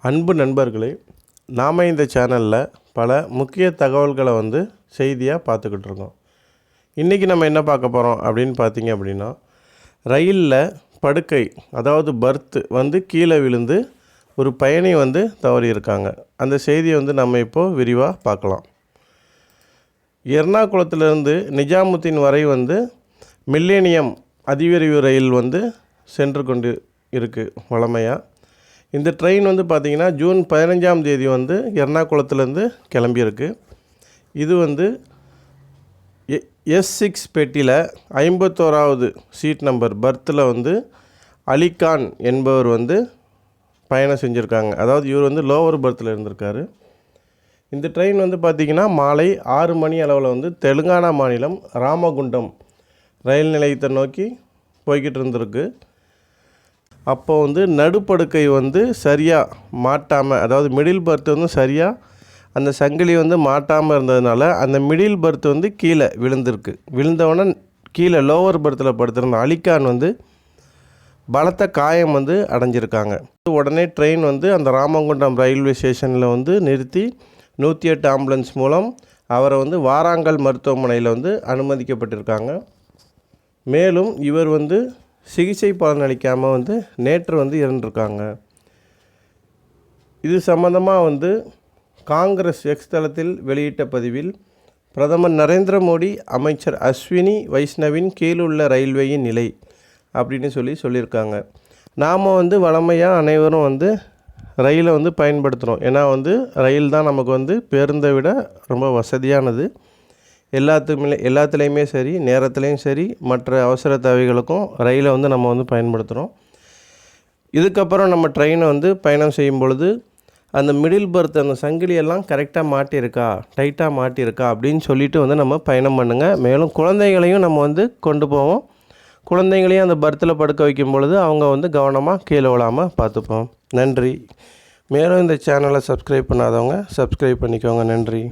அன்பு நண்பர்களே, நாம் இந்த சேனலில் பல முக்கிய தகவல்களை செய்தியாக பார்த்துக்கிட்டு இருக்கோம். இன்றைக்கி நம்ம என்ன பார்க்க போகிறோம் அப்படின்னு பார்த்தீங்க அப்படின்னா, ரயிலில் படுக்கை அதாவது பர்த்து கீழே விழுந்து ஒரு பயணி தவறி இருக்காங்க. அந்த செய்தியை நம்ம இப்போது விரிவாக பார்க்கலாம். எர்ணாகுளத்திலிருந்து நிஜாமுத்தீன் வரை மில்லேனியம் அதிவிரைவு ரயில் சென்று கொண்டு இருக்குது வழமையாக. இந்த ட்ரெயின் பார்த்திங்கன்னா ஜூன் 15ஆம் தேதி எர்ணாகுளத்துலேருந்து கிளம்பியிருக்கு. இது S6 பெட்டியில் 51வது சீட் நம்பர் பர்த்தில் அலிகான் என்பவர் பயணம் செஞ்சுருக்காங்க. அதாவது இவர் லோவர் பர்த்தில் இருந்திருக்காரு. இந்த ட்ரெயின் பார்த்திங்கன்னா மாலை 6 மணி அளவில் தெலுங்கானா மாநிலம் ராமகுண்டம் ரயில் நிலையத்தை நோக்கி போய்கிட்டு இருந்திருக்கு. அப்போ நடுப்படுக்கை சரியாக மாட்டாமல், அதாவது மிடில் பர்த்து சரியாக அந்த சங்கிலி மாட்டாமல் இருந்ததுனால அந்த மிடில் பர்த்து கீழே விழுந்திருக்கு. விழுந்தவுடனே கீழே லோவர் பர்த்தில் படுத்திருந்த அலிகான் பலத்த காயம் அடைஞ்சிருக்காங்க. உடனே ட்ரெயின் அந்த ராமகுண்டம் ரயில்வே ஸ்டேஷனில் நிறுத்தி 108 ஆம்புலன்ஸ் மூலம் அவரை வாராங்கல் மருத்துவமனையில் அனுமதிக்கப்பட்டிருக்காங்க. மேலும் இவர் சிகிச்சை பலனளிக்காமல் நேற்று இறந்துருக்காங்க. இது சம்பந்தமாக காங்கிரஸ் எக்ஸ் தளத்தில் வெளியிட்ட பதிவில் பிரதமர் நரேந்திர மோடி அமைச்சர் அஸ்வினி வைஷ்ணவின் கீழுள்ள ரயில்வேயின் நிலை அப்படின்னு சொல்லியிருக்காங்க. நாம் வழமையாக அனைவரும் ரயிலை பயன்படுத்துகிறோம். ஏன்னா ரயில் தான் நமக்கு பேருந்தை விட ரொம்ப வசதியானது. எல்லாத்துலேயுமே சரி, நேரத்துலேயும் சரி, மற்ற அவசர தேவைகளுக்கும் ரயிலை நம்ம பயன்படுத்துகிறோம். இதுக்கப்புறம் நம்ம ட்ரெயினை பயணம் செய்யும் பொழுது அந்த மிடில் பர்த் அந்த சங்கிலியெல்லாம் கரெக்டாக மாட்டியிருக்கா, டைட்டாக மாட்டியிருக்கா அப்படின்னு சொல்லிட்டு நம்ம பயணம் பண்ணுங்கள். மேலும் குழந்தைகளையும் நம்ம கொண்டு போவோம். குழந்தைங்களையும் அந்த பர்த்தில் படுக்க வைக்கும் பொழுது அவங்க கவனமாக கீழே விழாமல் பார்த்துப்போம். நன்றி. மேலும் இந்த சேனலை சப்ஸ்கிரைப் பண்ணாதவங்க சப்ஸ்கிரைப் பண்ணிக்கோங்க. நன்றி.